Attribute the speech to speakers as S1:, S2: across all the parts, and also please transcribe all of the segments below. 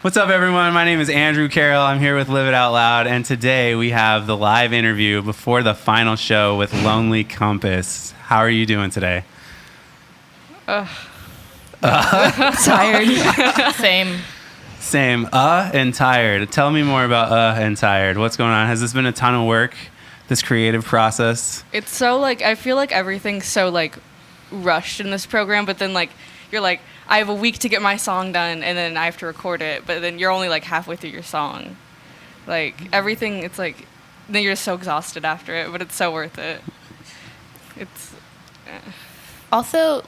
S1: What's up, everyone? My name is Andrew Carroll. I'm here with Live It Out Loud, and today we have the live interview before the final show with Lonely Compass. How are you doing today?
S2: Tired.
S1: Same. And tired. Tell me more about and tired. What's going on? Has this been a ton of work, this creative process?
S2: It's so, I feel like everything's so, rushed in this program, but then, you're like, I have a week to get my song done, and then I have to record it, but then you're only, halfway through your song. Everything, it's then you're just so exhausted after it, but it's so worth it.
S3: Also,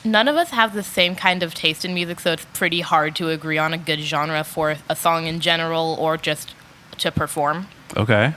S3: none of us have the same kind of taste in music, so it's pretty hard to agree on a good genre for a song in general or just to perform.
S1: Okay.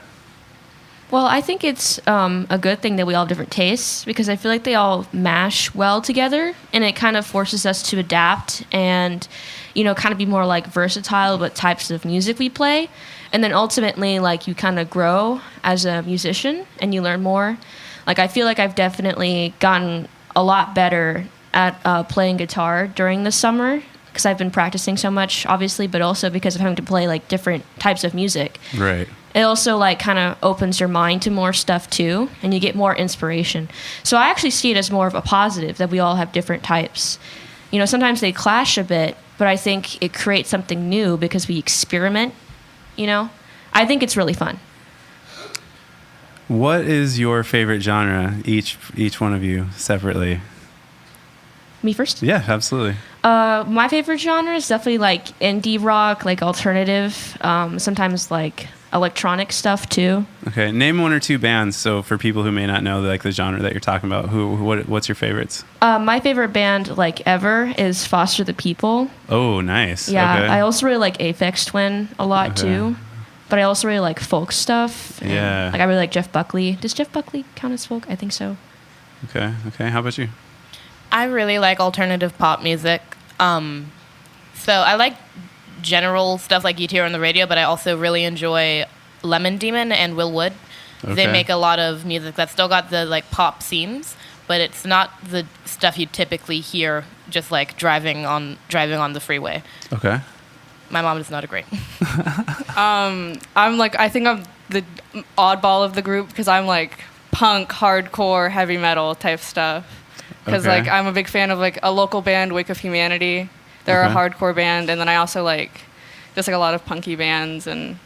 S4: Well, I think it's a good thing that we all have different tastes because I feel like they all mash well together, and it kind of forces us to adapt and, kind of be more versatile with types of music we play. And then ultimately, you kind of grow as a musician and you learn more. I feel like I've definitely gotten a lot better at playing guitar during the summer because I've been practicing so much, obviously, but also because of having to play different types of music.
S1: Right.
S4: It also kind of opens your mind to more stuff too, and you get more inspiration. So I actually see it as more of a positive that we all have different types. Sometimes they clash a bit, but I think it creates something new because we experiment. I think it's really fun.
S1: What is your favorite genre, each one of you separately?
S4: Me first?
S1: Yeah, absolutely.
S4: My favorite genre is definitely indie rock, alternative, sometimes electronic stuff too.
S1: Okay, name one or two bands. So for people who may not know the genre that you're talking about, what's your favorites?
S4: My favorite band ever is Foster the People.
S1: Oh, nice.
S4: Yeah,
S1: okay.
S4: I also really like Aphex Twin a lot too. But I also really like folk stuff. And,
S1: yeah.
S4: I really like Jeff Buckley. Does Jeff Buckley count as folk? I think so.
S1: Okay. How about you?
S3: I really like alternative pop music. So I like general stuff like you hear on the radio, but I also really enjoy Lemon Demon and Will Wood.
S1: Okay.
S3: They make a lot of music that's still got the pop themes, but it's not the stuff you typically hear just driving on the freeway.
S1: Okay.
S3: My mom does not agree.
S2: I think I'm the oddball of the group because I'm punk, hardcore, heavy metal type stuff. Because
S1: Okay.
S2: I'm a big fan of a local band, Wake of Humanity. They're a hardcore band, and then I also just a lot of punky bands, and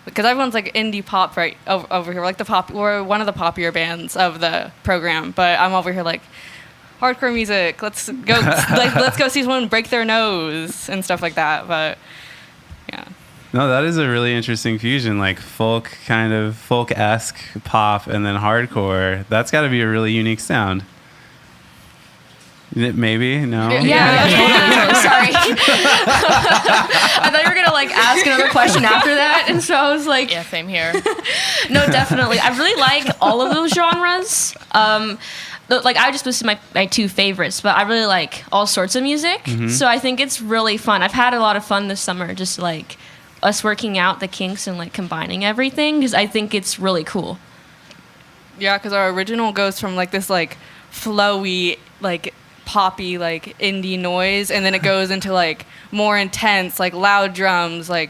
S2: because everyone's indie pop right over here. We're one of the poppier bands of the program, but I'm over here hardcore music. Let's go, let's go see someone break their nose and stuff like that. But yeah.
S1: No, that is a really interesting fusion, folk-esque pop and then hardcore. That's got to be a really unique sound. Maybe? No?
S4: Yeah, totally. Sorry. I thought you were going to ask another question after that. And so I was like...
S3: Yeah, same here.
S4: No, definitely. I really like all of those genres. I just listed my two favorites, but I really like all sorts of music. Mm-hmm. So I think it's really fun. I've had a lot of fun this summer, just us working out the kinks and combining everything, because I think it's really cool.
S2: Yeah, because our original goes from this flowy poppy indie noise, and then it goes into more intense loud drums, a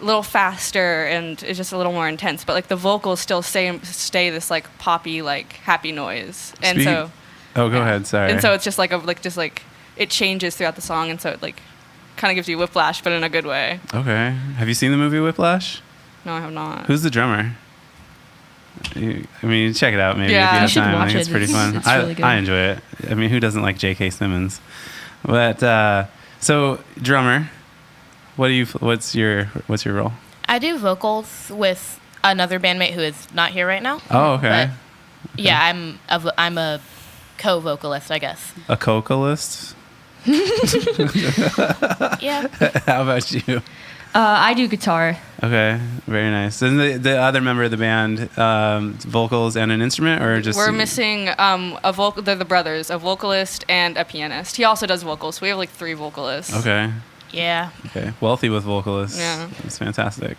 S2: little faster, and it's just a little more intense, but the vocals still stay this poppy happy noise. And so
S1: go ahead, sorry.
S2: and so it's just it changes throughout the song, and so it kind of gives you whiplash, but in a good way.
S1: Okay. Have you seen the movie Whiplash?
S2: No, I have not.
S1: Who's the drummer? Check it out maybe
S2: Yeah,
S1: if you have
S4: you should
S1: time. I
S4: watch
S1: think it's
S4: it.
S1: pretty fun.
S4: It's really good.
S1: I enjoy it. Who doesn't like J.K. Simmons? But so drummer, what's your role?
S3: I do vocals with another bandmate who is not here right now.
S1: Oh, okay.
S3: But yeah, I'm a co-vocalist, I guess.
S1: A vocalist?
S3: Yeah.
S1: How about you?
S4: I do guitar.
S1: Okay, very nice. And the other member of the band, vocals and an instrument, or just...
S2: We're missing a vocal. They're the brothers, a vocalist and a pianist. He also does vocals, so we have 3 vocalists.
S1: Okay.
S3: Yeah.
S1: Okay, wealthy with vocalists.
S2: Yeah.
S1: That's fantastic.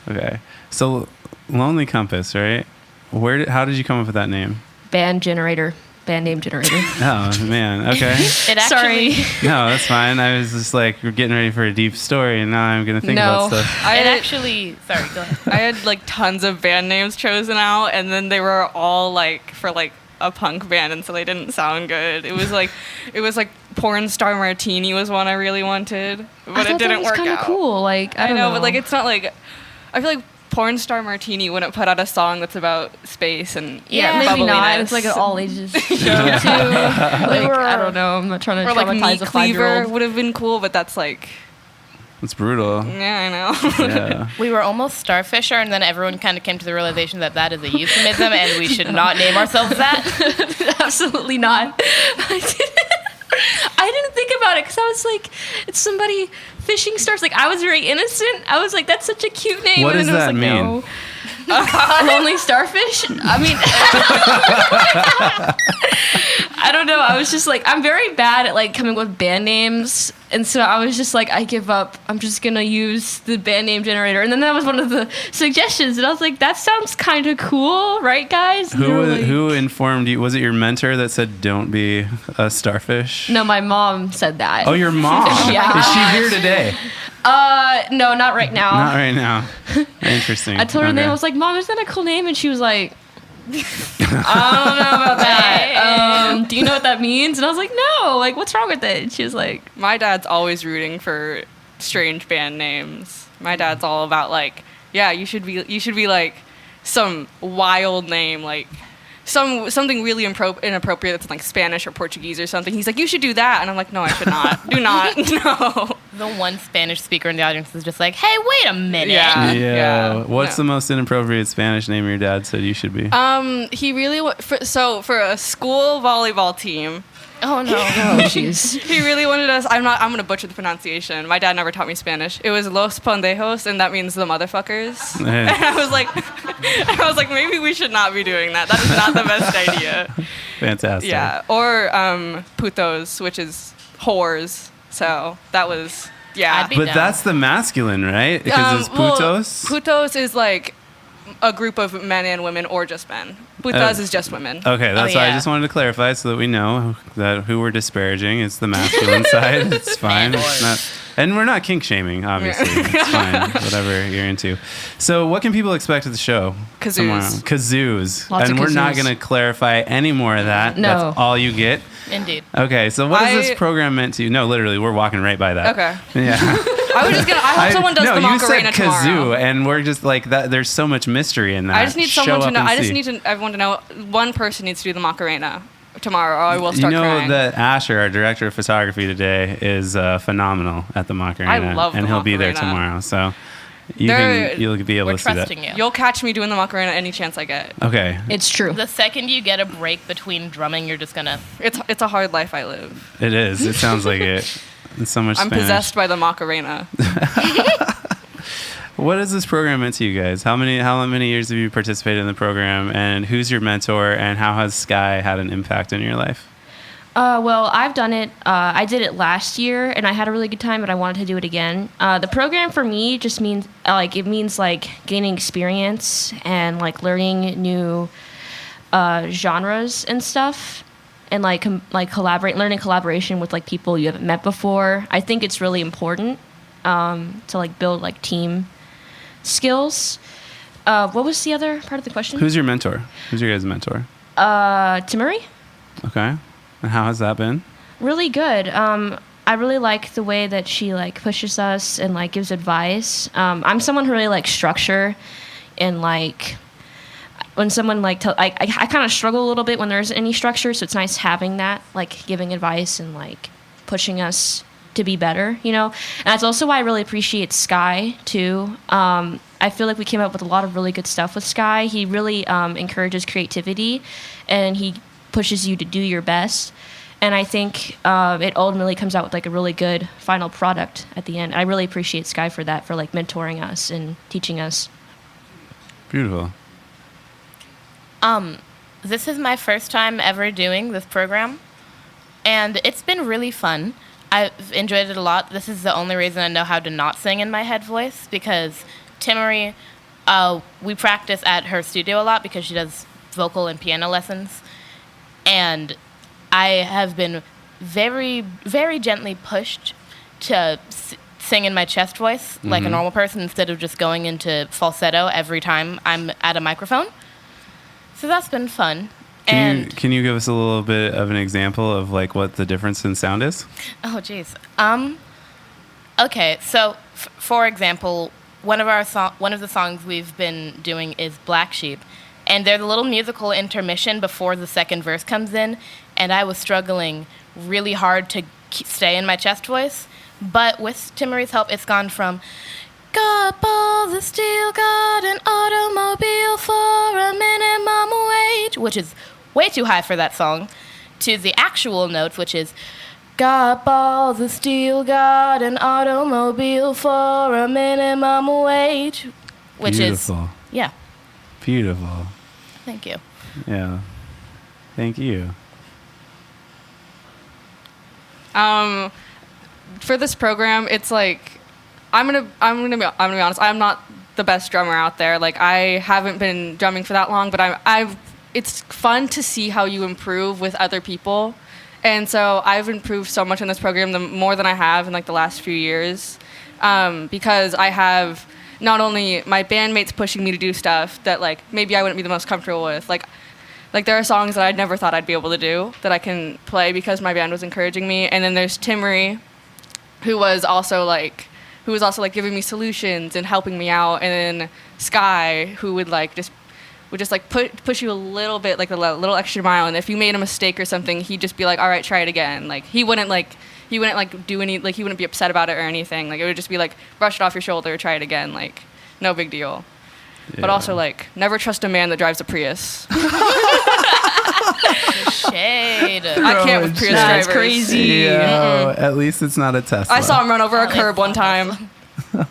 S1: Okay, so Lonely Compass, right? How did you come up with that name?
S4: Band generator, band name generator.
S1: Oh man. Okay.
S3: It
S4: Sorry.
S3: actually,
S1: No, that's fine. I was just like, we're getting ready for a deep story, and now I'm gonna think about
S4: No.
S1: stuff.
S3: sorry, go ahead.
S2: I had like tons of band names chosen out, and then they were all like for like a punk band, and so they didn't sound good. It was like Porn Star Martini was one I really wanted, but it didn't work
S4: Kind of
S2: out.
S4: cool. Like I don't know,
S2: but like it's not like I feel like Porn Star Martini wouldn't put out a song that's about space and
S4: yeah, maybe not.
S2: bubbliness.
S4: It's like an all ages show too. Like I don't know. I'm not trying to
S2: or like
S4: traumatize
S2: Meat
S4: a
S2: Cleaver
S4: 5-year-old.
S2: would have been cool, but that's like
S1: It's brutal.
S2: yeah, I know.
S1: Yeah.
S3: We were almost Starfisher, and then everyone kind of came to the realization that that is a euphemism, and we should not name ourselves that.
S4: Absolutely not. I didn't think about it because I was like, it's somebody fishing stars. Like I was very innocent. I was like, that's such a cute name.
S1: What
S4: and
S1: does
S4: then I was
S1: that
S4: like,
S1: mean?
S4: No. Lonely starfish? I mean, I don't know. I was just like, I'm very bad at like coming up with band names. And so I was just like, I give up. I'm just going to use the band name generator. And then that was one of the suggestions. And I was like, that sounds kind of cool, right, guys? And they were like-
S1: Who informed you? Was it your mentor that said, don't be a starfish?
S4: No, my mom said that.
S1: Oh, your mom.
S4: Yeah.
S1: Is she here today?
S4: No, not right now.
S1: Not right now. Interesting.
S4: I told her the name.
S1: Okay.
S4: I was like, Mom, isn't that a cool name? And she was like, I don't know about that. Do you know what that means? And I was like, no. Like, what's wrong with it? And she was like,
S2: My dad's always rooting for strange band names. My dad's all about like, yeah, you should be like some wild name, like something really inappropriate that's in like Spanish or Portuguese or something. He's like, you should do that, and I'm like, no, I should not. Do not. No.
S3: The one Spanish speaker in the audience is just like, hey, wait a minute.
S2: Yeah.
S1: Yeah. What's
S2: No.
S1: the most inappropriate Spanish name your dad said you should be?
S2: He really for a school volleyball team.
S3: Oh, no.
S4: oh, jeez.
S2: He really wanted us. I'm gonna butcher the pronunciation. My dad never taught me Spanish. It was Los Pendejos, and that means the motherfuckers.
S1: Hey.
S2: And I was like, maybe we should not be doing that. That is not the best idea.
S1: Fantastic.
S2: Yeah. Or putos, which is whores. So that was yeah.
S3: I'd be
S1: But
S3: down.
S1: that's the masculine, right? Because it's putos.
S2: Putos is like a group of men and women, or just men. Putas is just women.
S1: Okay, that's why I
S3: yeah.
S1: just wanted to clarify so that we know that who we're disparaging is the masculine side. It's fine. It's not, and we're not kink shaming, obviously. It's fine. Whatever you're into. So, what can people expect at the show?
S2: Kazoos.
S1: tomorrow? Kazoos.
S4: Lots
S1: and
S4: of
S1: we're not
S4: kazoos.
S1: going to clarify any more of that.
S4: No.
S1: That's all you get.
S3: Indeed.
S1: Okay, so what is
S2: I-
S1: this program meant to you? No, literally, we're walking right by that.
S2: Okay.
S1: Yeah.
S2: I hope someone does
S1: no,
S2: the
S1: you said
S2: Macarena
S1: kazoo,
S2: tomorrow.
S1: and we're just like that. There's so much mystery in that.
S2: I just need
S1: Show
S2: someone to
S1: up
S2: know.
S1: and
S2: I just
S1: see.
S2: need everyone to know. One person needs to do the Macarena tomorrow, or I will start
S1: You know
S2: crying.
S1: that Asher, our director of photography today, is phenomenal at the Macarena.
S2: I love
S1: and
S2: the
S1: he'll be there
S2: Macarena.
S1: tomorrow. So you'll be able
S3: We're
S1: to see that.
S3: trusting you.
S2: You'll catch me doing the Macarena any chance I get.
S1: Okay,
S4: It's true.
S3: The second you get a break between drumming, you're just going to...
S2: It's a hard life I live.
S1: it is. It sounds like it. It's so much
S2: I'm
S1: Spanish.
S2: possessed by the Macarena.
S1: What is this program meant to you guys? How many years have you participated in the program, and who's your mentor, and how has Sky had an impact in your life?
S4: Well, I've done it. I did it last year, and I had a really good time, but I wanted to do it again. The program for me just means it means gaining experience and learning new genres and stuff, and learning collaboration with people you haven't met before. I think it's really important to build team skills. What was the other part of the question?
S1: Who's your mentor? Who's your guys' mentor?
S4: Timuri?
S1: Okay, and how has that been?
S4: Really good. I really like the way that she pushes us and gives advice. I'm someone who really likes structure, and when someone I kind of struggle a little bit when there isn't any structure. So it's nice having that, giving advice and pushing us to be better, And that's also why I really appreciate Sky too. I feel like we came up with a lot of really good stuff with Sky. He really encourages creativity, and he pushes you to do your best. And I think it ultimately comes out with a really good final product at the end. I really appreciate Sky for that, for mentoring us and teaching us.
S1: Beautiful.
S3: This is my first time ever doing this program, and it's been really fun. I've enjoyed it a lot. This is the only reason I know how to not sing in my head voice, because Timuri, we practice at her studio a lot because she does vocal and piano lessons. And I have been very, very gently pushed to sing in my chest voice like a normal person instead of just going into falsetto every time I'm at a microphone. So that's been fun.
S1: Can you give us a little bit of an example of like what the difference in sound is?
S3: Oh, geez. Okay, so for example, one of the songs we've been doing is Black Sheep, and there's a little musical intermission before the second verse comes in, and I was struggling really hard to stay in my chest voice, but with Timmery's help, it's gone from got balls of steel, got an automobile for a minimum wage, which is way too high for that song, to the actual notes, which is got balls of steel, got an automobile for a minimum wage, which
S1: Beautiful.
S3: is, yeah.
S1: Beautiful.
S3: Thank you.
S1: Yeah. Thank you.
S2: For this program, it's like I'm gonna be honest. I'm not the best drummer out there. Like I haven't been drumming for that long, but it's fun to see how you improve with other people. And so I've improved so much in this program, more than I have in like the last few years, because I have not only my bandmates pushing me to do stuff that like maybe I wouldn't be the most comfortable with. Like there are songs that I never thought I'd be able to do that I can play because my band was encouraging me. And then there's Timmery, who was also like giving me solutions and helping me out. And then Sky, who would just like push you a little bit, like a little extra mile. And if you made a mistake or something, he'd just be like, all right, try it again. Like he wouldn't do any, like he wouldn't be upset about it or anything. Like it would just be like, brush it off your shoulder, try it again. Like no big deal. Yeah. But also like never trust a man that drives a Prius.
S3: Shade.
S2: I can't with Prius drivers.
S4: That's crazy.
S1: Yeah, at least it's not a Tesla.
S2: I saw him run over a curb one time.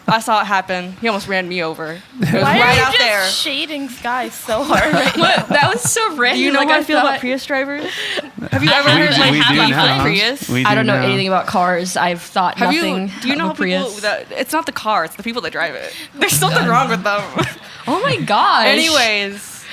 S2: I saw it happen. He almost ran me over. It was
S3: Why
S2: right
S3: are you
S2: out
S3: just
S2: there.
S3: shading Sky so hard right now?
S4: That was so random.
S2: Do you know how I feel about Prius drivers? Have you ever heard like
S1: we do
S2: beef
S1: now.
S2: with Prius?
S1: We do
S4: I don't know
S1: now.
S4: anything about cars. I've thought
S2: Have
S4: nothing.
S2: do you know how
S4: of Prius.
S2: people? It's not the car. It's the people that drive it. There's something wrong with them.
S4: Oh my gosh.
S2: Anyways,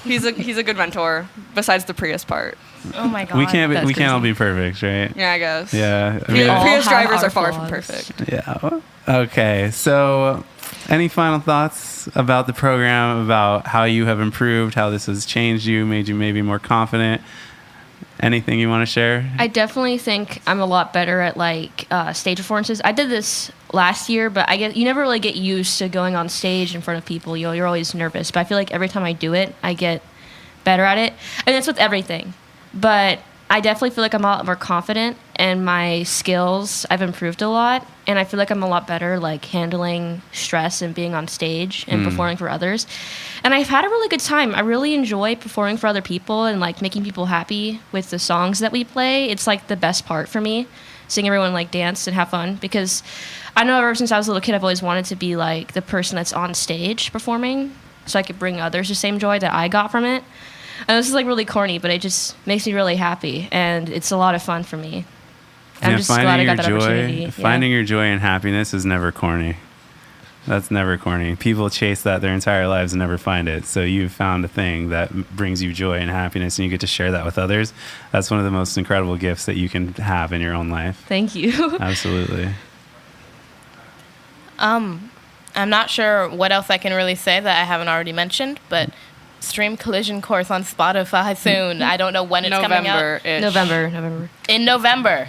S2: he's a good mentor. Besides the Prius part.
S3: Oh my god.
S1: We can't
S4: That's
S1: all
S4: crazy.
S1: be perfect, right?
S2: Yeah, I guess.
S1: Yeah. I
S2: Prius
S1: mean,
S4: all have
S2: drivers
S4: our
S2: are far
S4: flaws.
S2: from perfect.
S1: yeah. Okay. So, any final thoughts about the program, about how you have improved, how this has changed you, made you maybe more confident? Anything you want to share?
S4: I definitely think I'm a lot better at like stage performances. I did this last year, but you never really get used to going on stage in front of people. You're always nervous, but I feel like every time I do it, I get better at it. And that's with everything. But I definitely feel like I'm a lot more confident, and my skills, I've improved a lot, and I feel like I'm a lot better like handling stress and being on stage and performing for others. And I've had a really good time. I really enjoy performing for other people and like making people happy with the songs that we play. It's like the best part for me, seeing everyone like dance and have fun, because I know ever since I was a little kid, I've always wanted to be like the person that's on stage performing so I could bring others the same joy that I got from it. And this is like really corny, but it just makes me really happy, and it's a lot of fun for me. I'm just glad I got that opportunity.
S1: Finding your joy and happiness is never corny. That's never corny. People chase that their entire lives and never find it. So you've found a thing that brings you joy and happiness, and you get to share that with others. That's one of the most incredible gifts that you can have in your own life.
S4: Thank you.
S1: Absolutely.
S3: I'm not sure what else I can really say that I haven't already mentioned, but stream Collision Course on Spotify soon. I don't know when it's coming out.
S4: November.
S3: In November.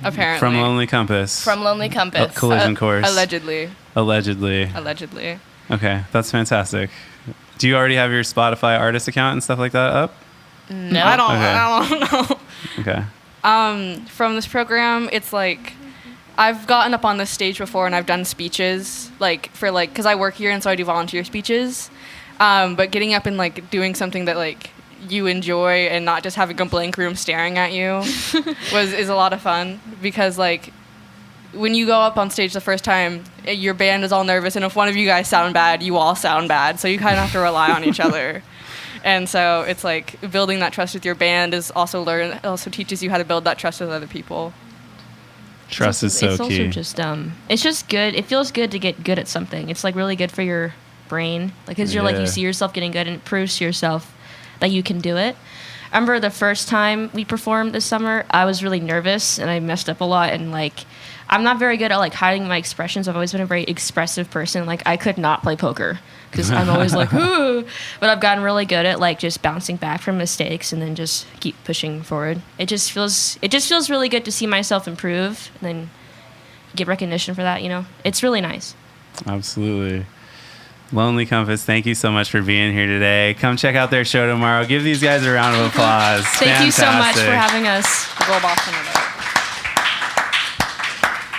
S2: Apparently.
S1: From Lonely Compass.
S3: From Lonely Compass.
S1: Collision Course.
S2: Allegedly.
S1: Okay, that's fantastic. Do you already have your Spotify artist account and stuff like that up?
S3: No.
S2: I don't know.
S1: Okay.
S2: From this program, it's like I've gotten up on this stage before and I've done speeches because I work here and so I do volunteer speeches. But getting up and like doing something that like you enjoy and not just having a blank room staring at you is a lot of fun, because like when you go up on stage the first time, your band is all nervous, and if one of you guys sound bad, you all sound bad, so you kind of have to rely on each other. And so it's like building that trust with your band also teaches you how to build that trust with other people.
S1: Trust is so key.
S4: It's also just it's just good. It feels good to get good at something. It's like really good for your brain, like because you're like you see yourself getting good and it proves to yourself that you can do it. I remember the first time we performed this summer, I was really nervous and I messed up a lot. And like, I'm not very good at like hiding my expressions. I've always been a very expressive person. Like, I could not play poker because I'm always like, ooh. But I've gotten really good at like just bouncing back from mistakes and then just keep pushing forward. It just feels really good to see myself improve and then get recognition for that. You know, it's really nice.
S1: Absolutely. Lonely Compass, thank you so much for being here today. Come check out their show tomorrow. Give these guys a round of applause.
S4: Thank you so much for having us.
S2: Go Boston.